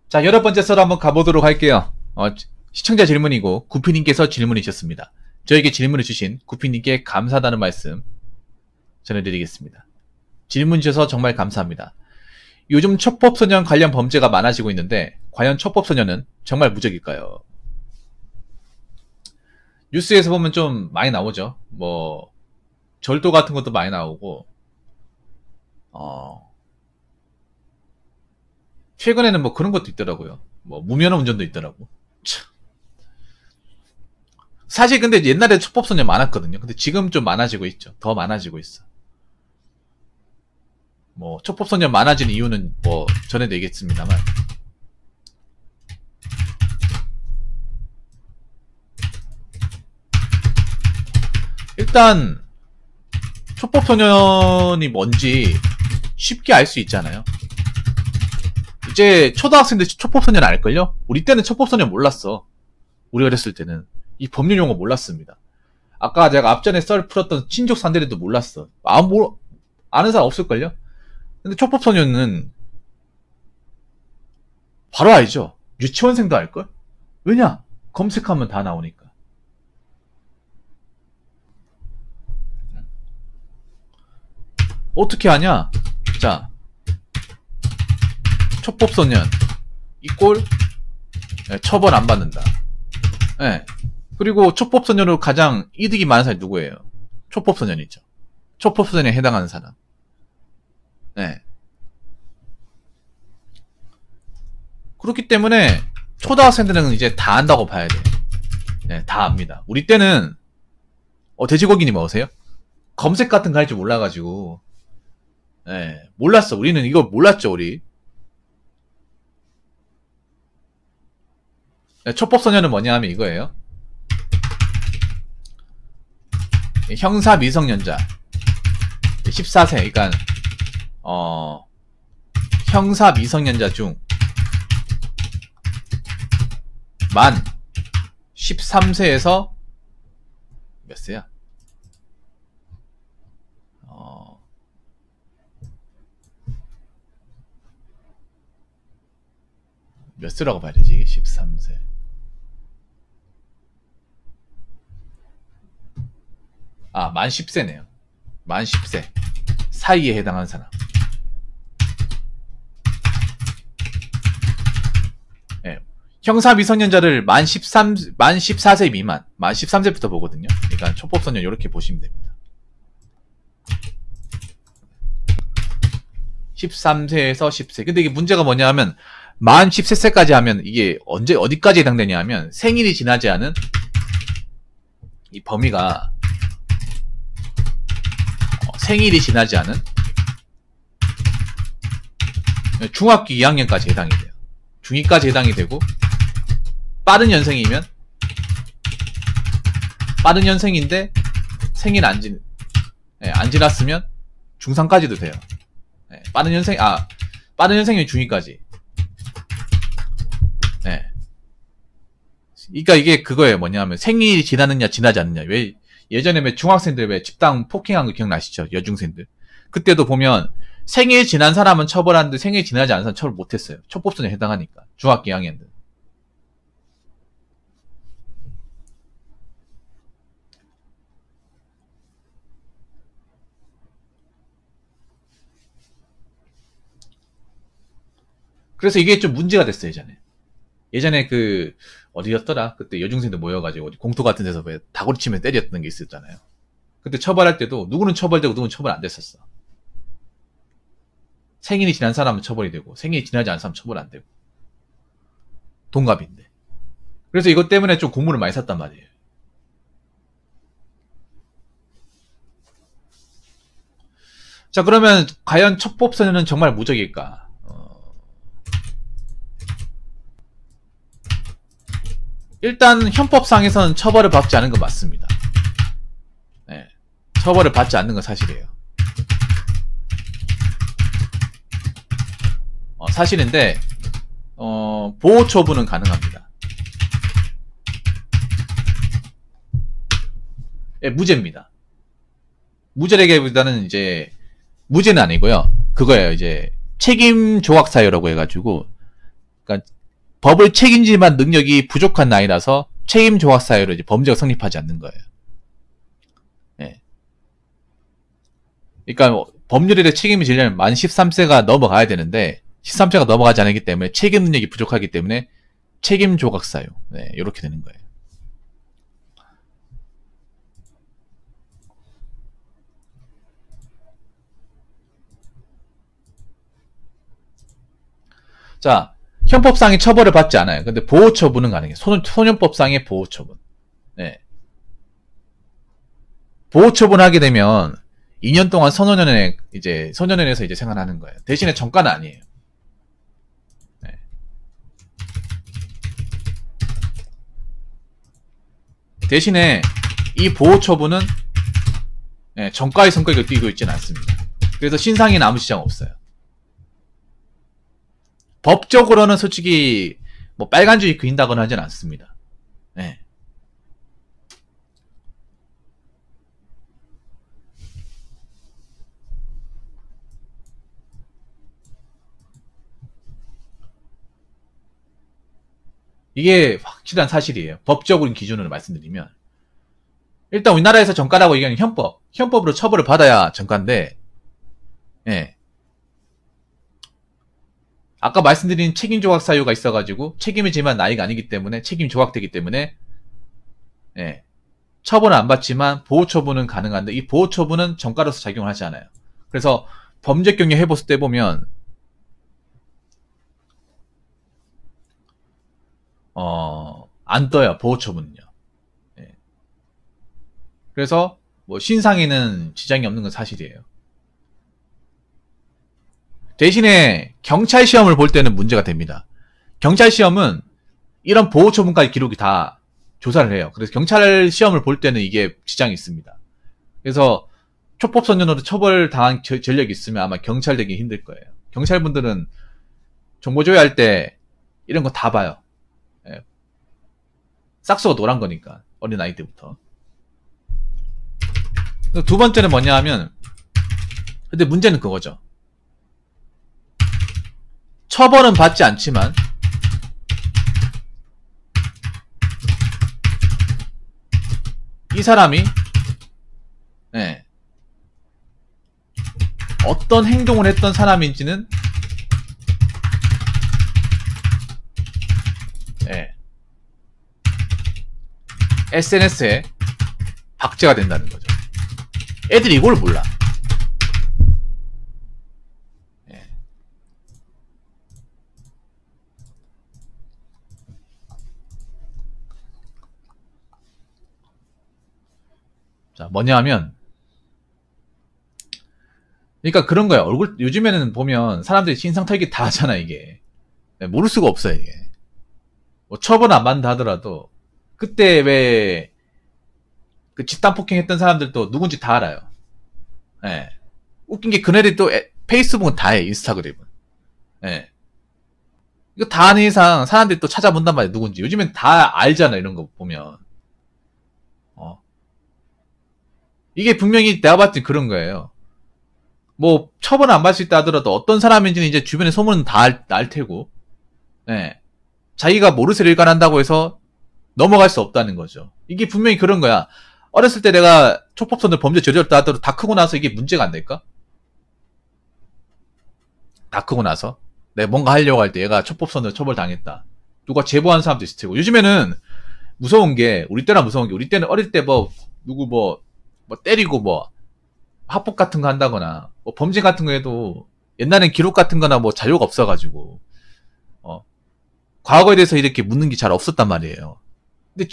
자, 10번째 썰 한번 가보도록 할게요. 시청자 질문이고 구피님께서 질문이셨습니다. 저에게 질문을 주신 구피님께 감사하다는 말씀 전해드리겠습니다. 질문 주셔서 정말 감사합니다. 요즘 촉법소년 관련 범죄가 많아지고 있는데 과연 촉법소년은 정말 무적일까요? 뉴스에서 보면 좀 많이 나오죠. 뭐 절도 같은 것도 많이 나오고 최근에는 뭐 그런 것도 있더라고요. 뭐 무면허 운전도 있더라고. 참. 사실 근데 옛날에 촉법소년 많았거든요. 근데 지금 좀 많아지고 있죠. 더 많아지고 있어. 뭐 촉법소년 많아진 이유는 뭐 전에도 얘기했습니다만, 일단 촉법소년이 뭔지 쉽게 알 수 있잖아요. 이제 초등학생들 촉법소년 알걸요? 우리 때는 촉법소년 몰랐어. 우리 어렸을 때는 이 법률 용어 몰랐습니다. 아까 제가 앞전에 썰 풀었던 친족 산대리도 몰랐어. 아는 사람 없을걸요? 근데 촉법소년은 바로 알죠. 유치원생도 알걸? 왜냐? 검색하면 다 나오니까. 어떻게 하냐? 자, 촉법소년 이꼴 처벌 안 받는다. 네. 그리고 촉법소년으로 가장 이득이 많은 사람이 누구예요? 촉법소년이죠. 촉법소년에 해당하는 사람. 네. 그렇기 때문에 초등학생들은 이제 다 안다고 봐야 돼. 네, 다 압니다. 우리 때는 돼지고기님 어세요? 검색 같은 거 할 줄 몰라가지고, 네, 몰랐어. 우리는 이거 몰랐죠, 우리. 네, 촉법소년은 뭐냐 하면 이거예요. 형사 미성년자 14세, 그러니까 형사 미성년자 중 만 13세에서 몇 세야? 몇 세라고 봐야 되지? 13세. 만 10세네요. 만 10세 사이에 해당하는 사람. 네. 형사 미성년자를 만 14세 미만, 만 13세부터 보거든요. 그러니까 촉법소년 이렇게 보시면 됩니다. 13세에서 10세. 근데 이게 문제가 뭐냐 하면, 만 13세까지 하면 이게 어디까지 해당되냐 하면, 생일이 지나지 않은 이 범위가, 생일이 지나지 않은 중학교 2학년까지 해당이 돼요. 중2까지 해당이 되고, 빠른 연생이면, 빠른 연생인데 생일 안 지났으면 중3까지도 돼요. 빠른 연생이면 중2까지. 네. 그러니까 이게 그거예요. 뭐냐면 생일이 지나느냐 지나지 않느냐. 왜 예전에 왜 중학생들 왜 집단 폭행한 거 기억나시죠? 여중생들. 그때도 보면 생일 지난 사람은 처벌하는데 생일 지나지 않은 사람은 처벌 못했어요. 촉법소년에 해당하니까. 중학교 2학년들. 그래서 이게 좀 문제가 됐어요, 예전에. 예전에 어디였더라? 그때 여중생들 모여가지고 공터 같은 데서 왜 다구리 치면 때렸던 게 있었잖아요. 그때 처벌할 때도 누구는 처벌되고 누구는 처벌 안 됐었어. 생일이 지난 사람은 처벌이 되고 생일이 지나지 않은 사람은 처벌 안 되고. 동갑인데. 그래서 이것 때문에 좀 공문을 많이 샀단 말이에요. 자, 그러면 과연 촉법소년은 정말 무적일까? 일단 형법상에서는 처벌을 받지 않은 건 맞습니다. 네, 처벌을 받지 않는 건 사실이에요. 사실인데 보호 처분은 가능합니다. 예, 무죄입니다. 무죄라기보다는 이제 무죄는 아니고요. 그거예요. 이제 책임 조각 사유라고 해가지고, 그러니까 법을 책임질 만한 능력이 부족한 나이라서 책임 조각 사유로 이제 범죄가 성립하지 않는 거예요. 예. 그러니까 뭐 법률에 대해 책임을 지려면 만 13세가 넘어가야 되는데 13세가 넘어가지 않기 때문에 책임 능력이 부족하기 때문에 책임 조각 사유. 네, 이렇게 되는 거예요. 자, 형법상의 처벌을 받지 않아요. 근데 보호 처분은 가능해요. 소년법상의 보호 처분. 네. 보호 처분하게 되면 2년 동안 소년원에서 이제 생활하는 거예요. 대신에 전과는 아니에요. 네. 대신에 이 보호 처분은 네, 전과의 성격을 띠고 있지는 않습니다. 그래서 신상이나 아무 지장 없어요. 법적으로는 솔직히 뭐 빨간줄이 그인다거나 하진 않습니다. 네. 이게 확실한 사실이에요. 법적인 기준으로 말씀드리면 일단 우리나라에서 전과라고 얘기하는 헌법으로 처벌을 받아야 전과인데 예. 아까 말씀드린 책임 조각 사유가 있어가지고 책임을 지만 나이가 아니기 때문에 책임 조각되기 때문에 예. 처분은 안 받지만 보호 처분은 가능한데 이 보호 처분은 전과로서 작용을 하지 않아요. 그래서 범죄 경력 해봤을 때 보면 안 떠요. 보호 처분은요. 예. 그래서 뭐 신상에는 지장이 없는 건 사실이에요. 대신에 경찰 시험을 볼 때는 문제가 됩니다. 경찰 시험은 이런 보호 처분까지 기록이 다 조사를 해요. 그래서 경찰 시험을 볼 때는 이게 지장이 있습니다. 그래서 초법소년으로 처벌당한 전력이 있으면 아마 경찰 되기 힘들 거예요. 경찰분들은 정보 조회할 때 이런 거 다 봐요. 예. 싹수가 노란 거니까 어린 아이 때부터. 두 번째는 뭐냐 하면 근데 문제는 그거죠. 처벌은 받지 않지만 이 사람이 네, 어떤 행동을 했던 사람인지는 네, SNS에 박제가 된다는 거죠. 애들이 이걸 몰라. 네. 자, 뭐냐 하면 그러니까 그런 거야. 요즘에는 보면 사람들이 신상 털기 다 하잖아, 이게. 네, 모를 수가 없어요, 이게. 뭐 처벌 안 받는다 하더라도 그때 왜 그 집단 폭행했던 사람들도 누군지 다 알아요. 예. 네. 웃긴 게 그네들이 또 페이스북은 다 해, 인스타그램은. 예. 네. 이거 다 아는 이상 사람들이 또 찾아본단 말이야, 누군지. 요즘엔 다 알잖아, 이런 거 보면. 이게 분명히 내가 봤을 때 그런 거예요. 뭐 처벌을 안 받을 수 있다 하더라도 어떤 사람인지는 이제 주변에 소문은 다 알 테고, 예. 자기가 모르쇠를 일관한다고 해서 넘어갈 수 없다는 거죠. 이게 분명히 그런 거야. 어렸을 때 내가 초법선을 범죄 저질렀다 하더라도 다 크고 나서 이게 문제가 안 될까? 다 크고 나서 내가 뭔가 하려고 할 때 얘가 초법선으로 처벌당했다. 누가 제보한 사람도 있을 테고. 요즘에는 무서운 게 우리 때는 어릴 때 뭐 누구 뭐 때리고 뭐 합법 같은 거 한다거나 뭐 범죄 같은 거 해도 옛날엔 기록 같은 거나 뭐 자료가 없어가지고 과거에 대해서 이렇게 묻는 게 잘 없었단 말이에요. 근데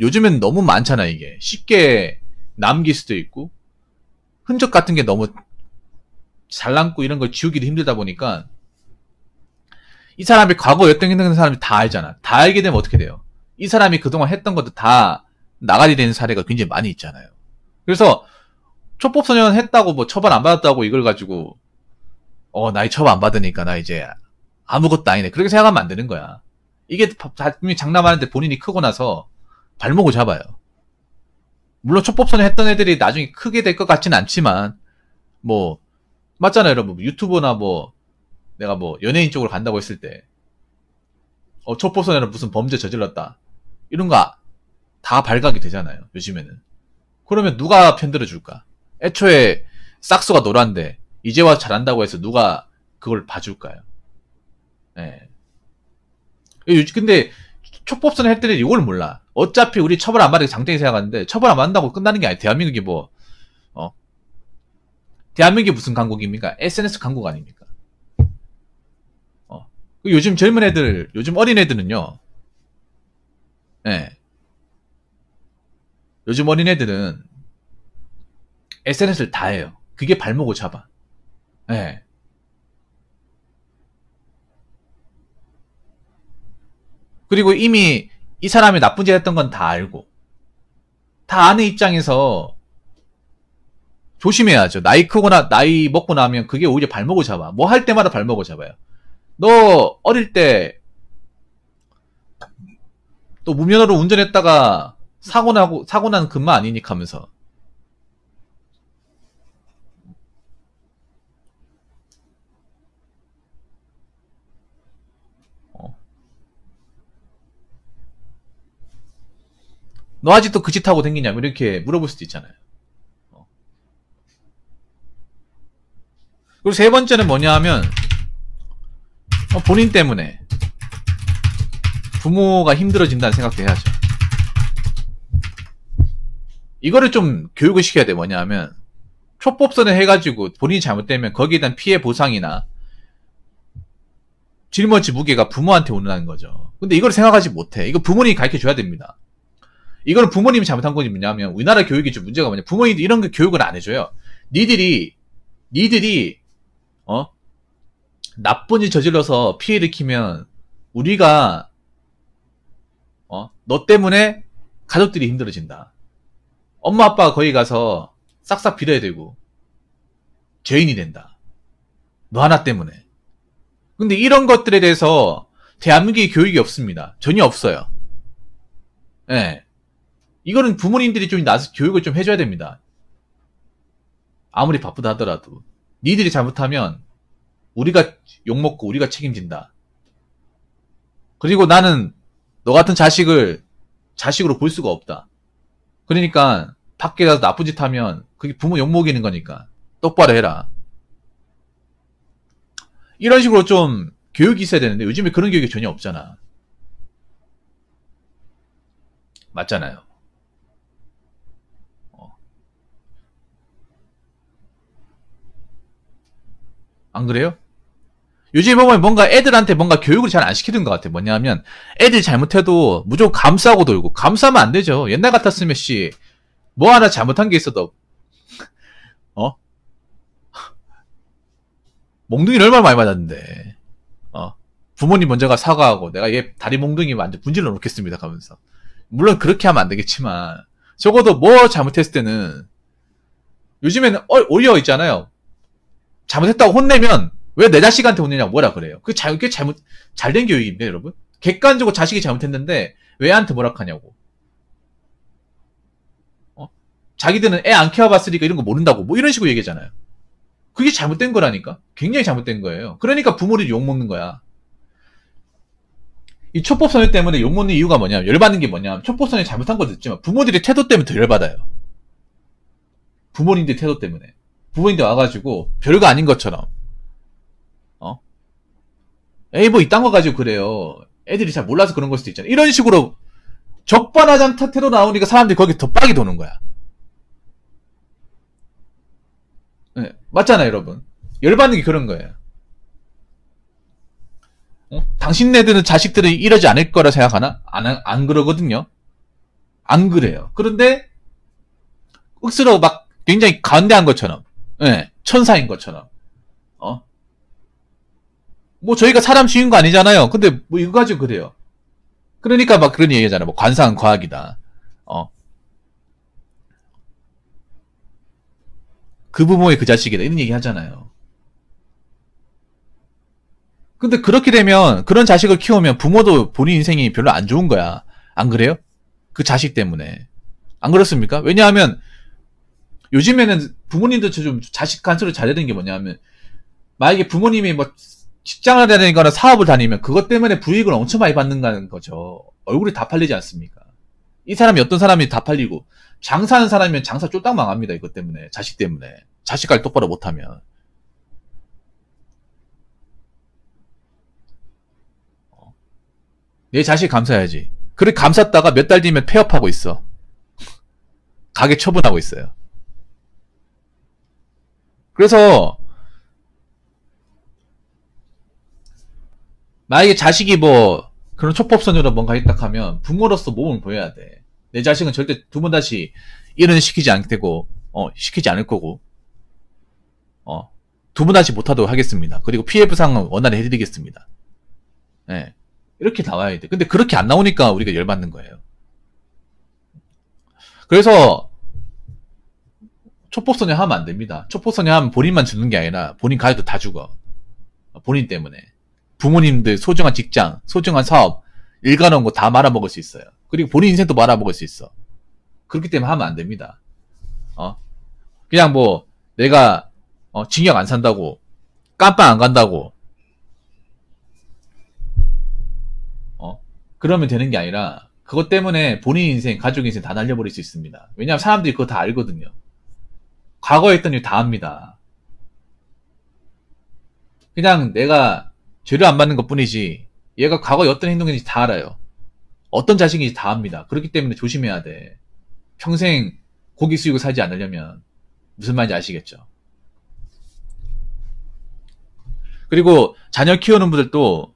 요즘엔 너무 많잖아, 이게. 쉽게 남길 수도 있고 흔적 같은 게 너무 잘 남고 이런 걸 지우기도 힘들다 보니까 이 사람이 과거 어떤 했던 사람이 다 알잖아. 다 알게 되면 어떻게 돼요? 이 사람이 그동안 했던 것도 다 나가리 되는 사례가 굉장히 많이 있잖아요. 그래서 초법소년 했다고 뭐 처벌 안 받았다고 이걸 가지고 나이 처벌 안 받으니까 나 이제 아무것도 아니네. 그렇게 생각하면 안 되는 거야. 이게 분명히 장난하는데 본인이 크고 나서 발목을 잡아요. 물론 초법소년 했던 애들이 나중에 크게 될 것 같지는 않지만 뭐 맞잖아요, 여러분. 유튜버나 뭐 내가 뭐 연예인 쪽으로 간다고 했을 때 첩보선에는 무슨 범죄 저질렀다. 이런 거 다 발각이 되잖아요. 요즘에는. 그러면 누가 편들어 줄까? 애초에 싹수가 노란데 이제 와서 잘한다고 해서 누가 그걸 봐줄까요? 예. 근데 촉법선을 했더니 이걸 몰라. 어차피 우리 처벌 안 받는 게 장땡이 생각하는데 처벌 안 받는다고 끝나는 게 아니에요. 대한민국이 뭐 대한민국이 무슨 강국입니까? SNS 강국 아닙니까? 요즘 젊은 애들, 요즘 어린 애들은요. 예. 요즘 어린 애들은 SNS를 다 해요. 그게 발목을 잡아. 예. 그리고 이미 이 사람이 나쁜 짓 했던 건 다 알고 다 아는 입장에서 조심해야죠. 나이 크거나 나이 먹고 나면 그게 오히려 발목을 잡아. 뭐 할 때마다 발목을 잡아요. 너 어릴 때 또 무면허로 운전했다가 사고 난 금마 아니니까 하면서 너 아직도 그 짓 하고 댕기냐고 이렇게 물어볼 수도 있잖아요. 그리고 세 번째는 뭐냐 하면 본인 때문에 부모가 힘들어진다는 생각도 해야죠. 이거를 좀 교육을 시켜야 돼. 뭐냐 하면 촉법선을 해가지고 본인이 잘못되면 거기에 대한 피해 보상이나 짊어지 무게가 부모한테 오는다는 거죠. 근데 이걸 생각하지 못해. 이거 부모님이 가르쳐줘야 됩니다. 이거는 부모님이 잘못한 건지 뭐냐면 우리나라 교육이 좀 문제가 뭐냐. 부모님들이 이런 거 교육을 안 해줘요. 니들이 나쁜 일 저질러서 피해 일으키면 우리가 너 때문에 가족들이 힘들어진다. 엄마 아빠가 거기 가서 싹싹 빌어야 되고 죄인이 된다. 너 하나 때문에. 근데 이런 것들에 대해서 대한민국의 교육이 없습니다. 전혀 없어요. 예. 네. 이거는 부모님들이 좀 나서 교육을 좀 해줘야 됩니다. 아무리 바쁘다 하더라도. 니들이 잘못하면 우리가 욕먹고 우리가 책임진다. 그리고 나는 너 같은 자식으로 볼 수가 없다. 그러니까 밖에 가서 나쁜 짓 하면 그게 부모 욕먹이는 거니까 똑바로 해라. 이런 식으로 좀 교육이 있어야 되는데 요즘에 그런 교육이 전혀 없잖아. 맞잖아요. 안 그래요? 요즘 보면 뭔가 애들한테 뭔가 교육을 잘 안 시키는 것 같아. 뭐냐면 애들이 잘못해도 무조건 감싸고 돌고 감싸면 안 되죠. 옛날 같았으면 뭐 하나 잘못한 게 있어도 몽둥이를 얼마나 많이 맞았는데 부모님 먼저가 사과하고 내가 얘 다리 몽둥이 완전 분질러 놓겠습니다 가면서. 물론 그렇게 하면 안 되겠지만 적어도 뭐 잘못했을 때는 요즘에는 오히려 있잖아요. 잘못했다고 혼내면 왜 내 자식한테 혼내냐고 뭐라 그래요. 그게 잘된 교육입니다, 여러분. 객관적으로 자식이 잘못했는데 왜 애한테 뭐라 하냐고. 자기들은 애 안 키워봤으니까 이런 거 모른다고 뭐 이런 식으로 얘기하잖아요. 그게 잘못된 거라니까. 굉장히 잘못된 거예요. 그러니까 부모들이 욕먹는 거야. 이 촉법선언 때문에 욕먹는 이유가 뭐냐면 열받는 게 뭐냐면 촉법선언이 잘못한 것도 있지만 부모들의 태도 때문에 더 열받아요. 부모님들 태도 때문에. 부모님들 와가지고 별거 아닌 것처럼 에이 뭐 이딴 거 가지고 그래요. 애들이 잘 몰라서 그런 걸 수도 있잖아. 이런 식으로 적반하장 태도 나오니까 사람들이 거기 더 빡이 도는 거야. 네, 맞잖아요, 여러분. 열받는 게 그런 거예요. 당신네들은 자식들이 이러지 않을 거라 생각하나? 안 그러거든요. 안 그래요. 그런데 억수로 막 굉장히 간대한 것처럼, 네, 천사인 것처럼. 뭐 저희가 사람 죽인 거 아니잖아요. 근데 뭐 이거 가지고 그래요. 그러니까 막 그런 얘기잖아. 뭐 관상은 과학이다. 그 부모의 그 자식이다. 이런 얘기 하잖아요. 근데 그렇게 되면 그런 자식을 키우면 부모도 본인 인생이 별로 안 좋은 거야. 안 그래요? 그 자식 때문에. 안 그렇습니까? 왜냐하면 요즘에는 부모님도 좀 자식 간섭을 잘해야 되는 게 뭐냐면 만약에 부모님이 뭐 직장을 다니거나 사업을 다니면 그것 때문에 불이익을 엄청 많이 받는다는 거죠. 얼굴이 다 팔리지 않습니까? 이 사람이 어떤 사람이 다 팔리고, 장사하는 사람이면 장사 쫄딱 망합니다. 이것 때문에. 자식 때문에. 자식 관리 똑바로 못하면. 내 자식 감사해야지. 그래 감쌌다가 몇 달 뒤면 폐업하고 있어. 가게 처분하고 있어요. 그래서 만약에 자식이 뭐 그런 촉법소년으로 뭔가 했다 하면 부모로서 몸을 보여야 돼. 내 자식은 절대 두 번 다시 이런 시키지 않고 시키지 않을 거고 두 번 다시 못하도록 하겠습니다. 그리고 피해 보상은 원활히 해드리겠습니다. 네. 이렇게 나와야 돼. 근데 그렇게 안 나오니까 우리가 열받는 거예요. 그래서 촉법소년 하면 안 됩니다. 촉법소년 하면 본인만 죽는 게 아니라 본인 가족도 다 죽어. 본인 때문에. 부모님들 소중한 직장, 소중한 사업, 일가놓은 거 다 말아먹을 수 있어요. 그리고 본인 인생도 말아먹을 수 있어. 그렇기 때문에 하면 안 됩니다. 그냥 뭐 내가 징역 안 산다고, 깜빵 안 간다고 그러면 되는 게 아니라 그것 때문에 본인 인생, 가족 인생 다 날려버릴 수 있습니다. 왜냐하면 사람들이 그거 다 알거든요. 과거에 했던 일 다 압니다. 그냥 내가 죄를 안 받는 것 뿐이지 얘가 과거에 어떤 행동인지 다 알아요. 어떤 자식인지 다 압니다. 그렇기 때문에 조심해야 돼. 평생 고기 수육을 살지 않으려면. 무슨 말인지 아시겠죠? 그리고 자녀 키우는 분들도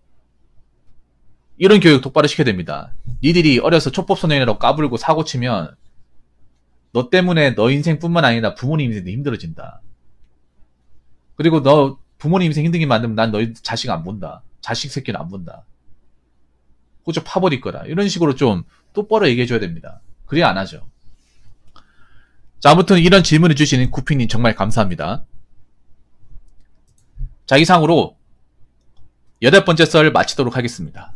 이런 교육 똑바로 시켜야 됩니다. 니들이 어려서 촉법소년이라고 까불고 사고치면 너 때문에 너 인생뿐만 아니라 부모님 인생도 힘들어진다. 그리고 너 부모님 인생 힘들게 만들면 난 너희 자식 안 본다. 자식 새끼는 안 본다. 호적 파버릴 거라. 이런 식으로 좀 똑바로 얘기해줘야 됩니다. 그래야 안 하죠. 자, 아무튼 이런 질문을 주시는 구피님 정말 감사합니다. 자, 이상으로 8번째 썰 마치도록 하겠습니다.